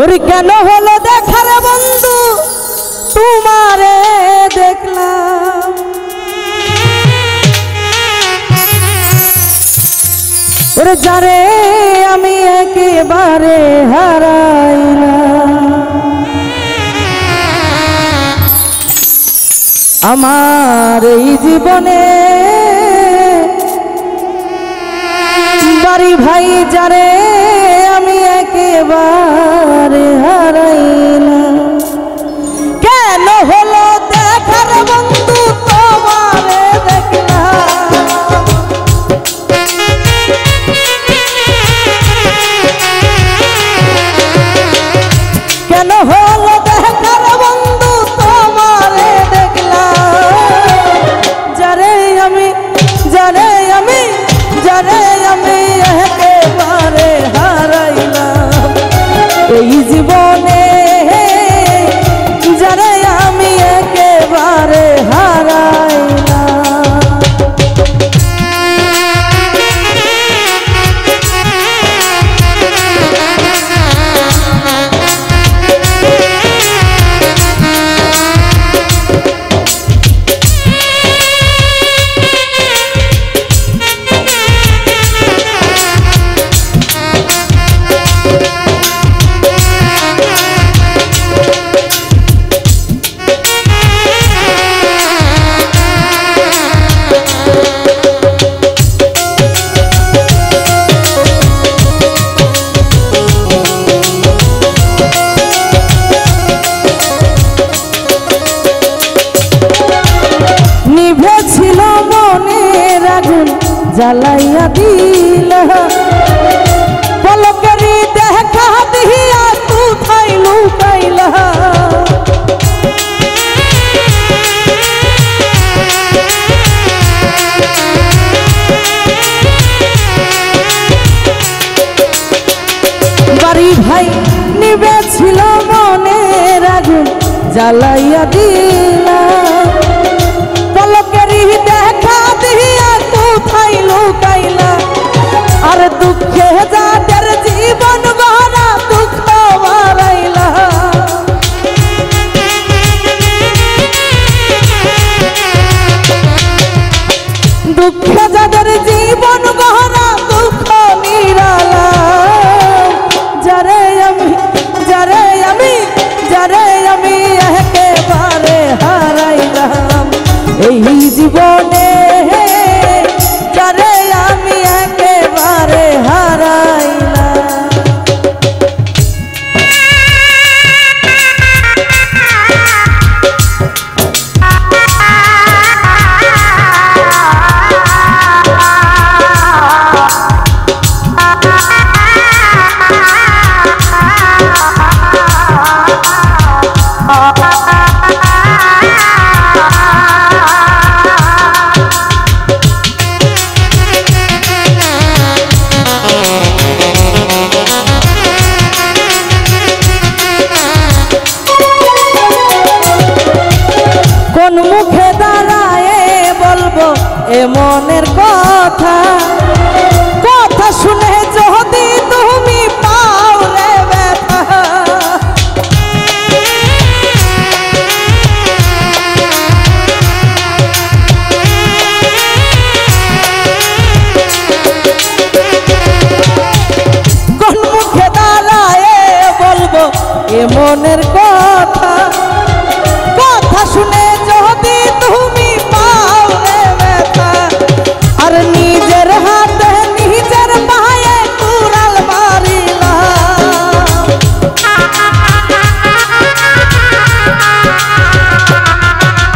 ওরে কেন হলো দেখার বন্ধু তোমারে দেখলাম, ওরে যারে আমি একেবারে হারাইলাম। আমার এই জীবনে বাড়ি ভাই যারে আমি একেবারে হারাইলাম। কেন হলো দেখার বন্ধু তোমারে দেখলাম, কেন হলো দেখার বন্ধু তোমারে দেখলাম, যারে আমি একেবারে হারাইলাম। এই জীবনে যারে আমি একেবারে হারাইলাম। নিভেছিল মনের আগুন জ্বালাইয়া দিল, পলকেরই দেখা দিহিয়া কোথায় লুকাইলা। বাড়ি ভাই নিভেছিল মনের আগুন জ্বালাইয়া দিলা, পলকেরই দেখা দিহিয়া কোথায় লুকাইলা। আর দুঃখে যাদের জীবন গড়া দুঃখ বাড়াইলা, দুঃখে যাদের জীবন গড়া দুঃখ নিরালা। যারে আমি একেবারে হারাইলাম। এই জীবনে যারে আমি একেবারে হারাইলাম। কোন মুখে দাঁড়ায় বলবো এ মনের কথা, কথা শুনে যদি তুমি পাও রে ব্যথা। কোন মুখে দাঁড়ায় বলবো এ মনের কথা, কথা শুনে যদি তুমি পাও রে ব্যথা। আর নিজের হাতে নিজের পায়ে কুড়াল মারিলাম।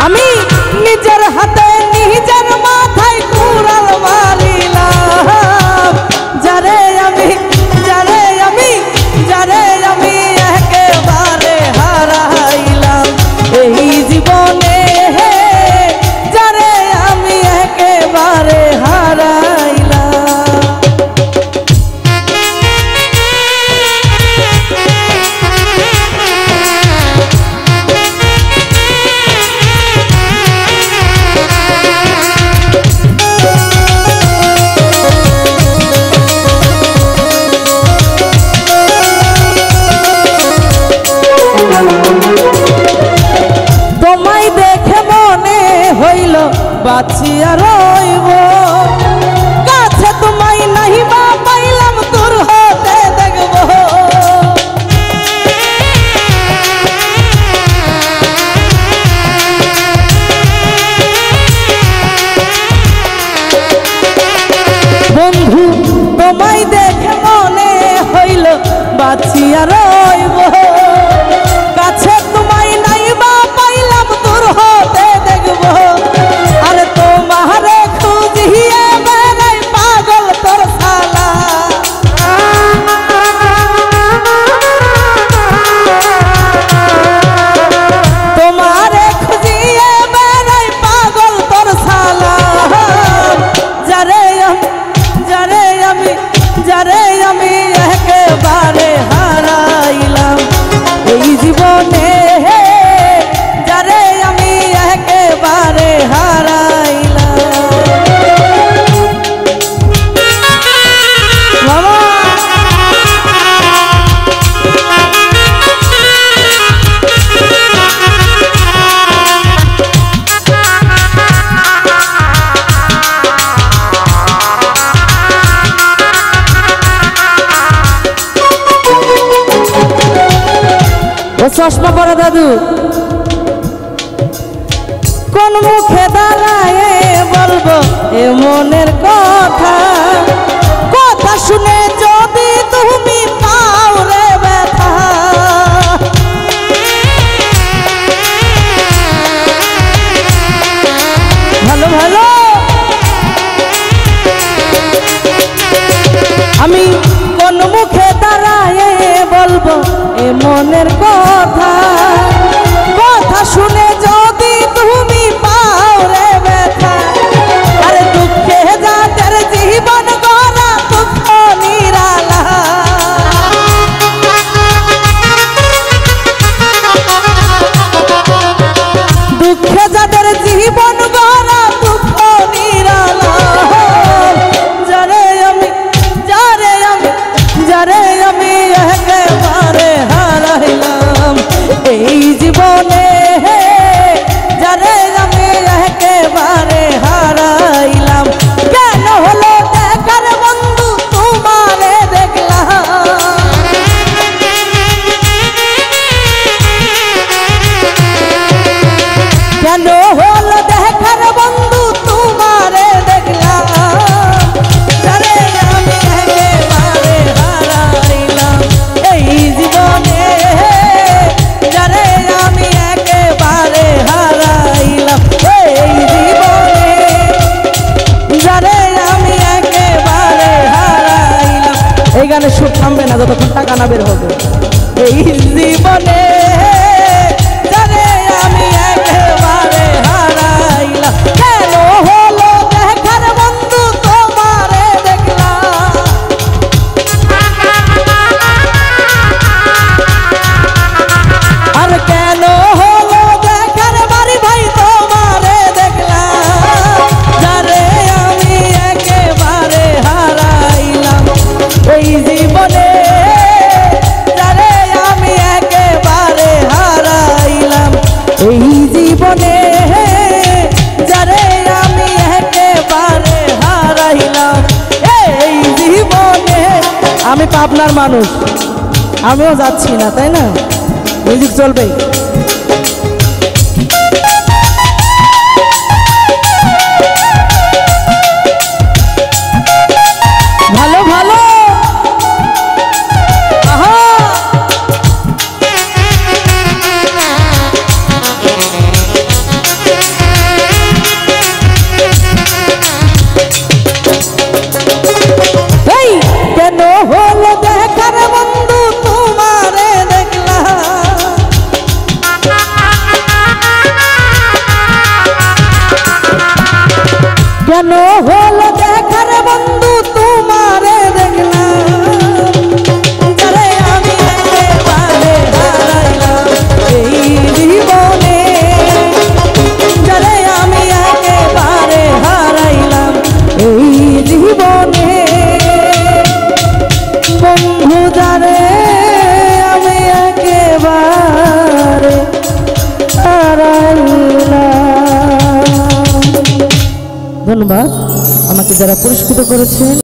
আমি নিজের হাতে নিজের মাথায় কুড়াল মারিলাম। যারে আমি একেবারে তোমায় দেখে মনে হইল বাঁচিয়া রইব, কাছে তোমায় নাহি বা পাইলাম দূর হতে দেখব। বন্ধু তোমায় দেখে মনে হইল বাঁচিয়া রইব, কাছে তোমায় নাই বা পাইলাম দূর হতে দেখব। আরে তোমারে খুঁজিয়ে বেড়াই পাগল তোর শালা, তোমারে খুঁজিয়ে বেড়াই পাগল তোর শালা। যারে আমি একেবারে হারাইলাম এই জীবনে, যারে আমি একেবারে হারাইলাম। চশমা পরা দাদু কোন মুখে দাঁড়ায় বলবো এ মনের কথা, কথা শুনে যদি তুমি পাও রে ব্যথা। ভালো ভালো আমি কোন মুখে দাঁড়ায় বলবো এ মনের কথা, কথা শুনে যদি তুমি পাও রে ব্যথা। আরে দুঃখে যাদের জীবন গড়া দুঃখ নিরালা, দুঃখে যাদের জীবন গড়া দুঃখ নিরালা। যারে আমি একেবারে হারাইলাম এই জীবনে, যারে আমি একেবারে হারাইলাম। কেন হলো দেখার বন্ধু তোমারে দেখলাম, কেন হলো দেখার বন্ধু তোমারে দেখলাম। যারে আমি একেবারে হারাইলাম এই জীবনে, যারে আমি একেবারে হারাইলাম এই জীবনে, যারে আমি একেবারে হারাইলাম। এই গানের সুর থামবে না যতক্ষণ টাকা না বের হবে। এই জীবনে যারে আমি একেবারে হারাইলাম, কেন হলো দেখার বন্ধু তোমারে দেখলাম। আর কেন হলো দেখার বাড়ি ভাই তোমারে দেখলাম, যারে আমি একেবারে হারাইলাম এই জীবনে, যারে আমি একেবারে হারাইলাম এই জীবনে, যারে আমি একেবারে হারাইলাম এই জীবনে। আমি পাবনার মানুষ, আমিও যাচ্ছি না, তাই না? মিউজিক চলবে। ভালো ভালো আহা এই কেন হলো দেখার বন্ধু তোমারে দেখলাম, কেন হলো দেখার বন্ধু তোমারে দেখলাম। যারে আমি একেবারে হারাইলাম এই জীবনে, যারে আমি একেবারে হারাইলাম এই জীবনে। বন্ধু যারে আমি একেবারে হারাইলাম ধন্যবাদ আমাকে যারা পুরস্কৃত করেছেন।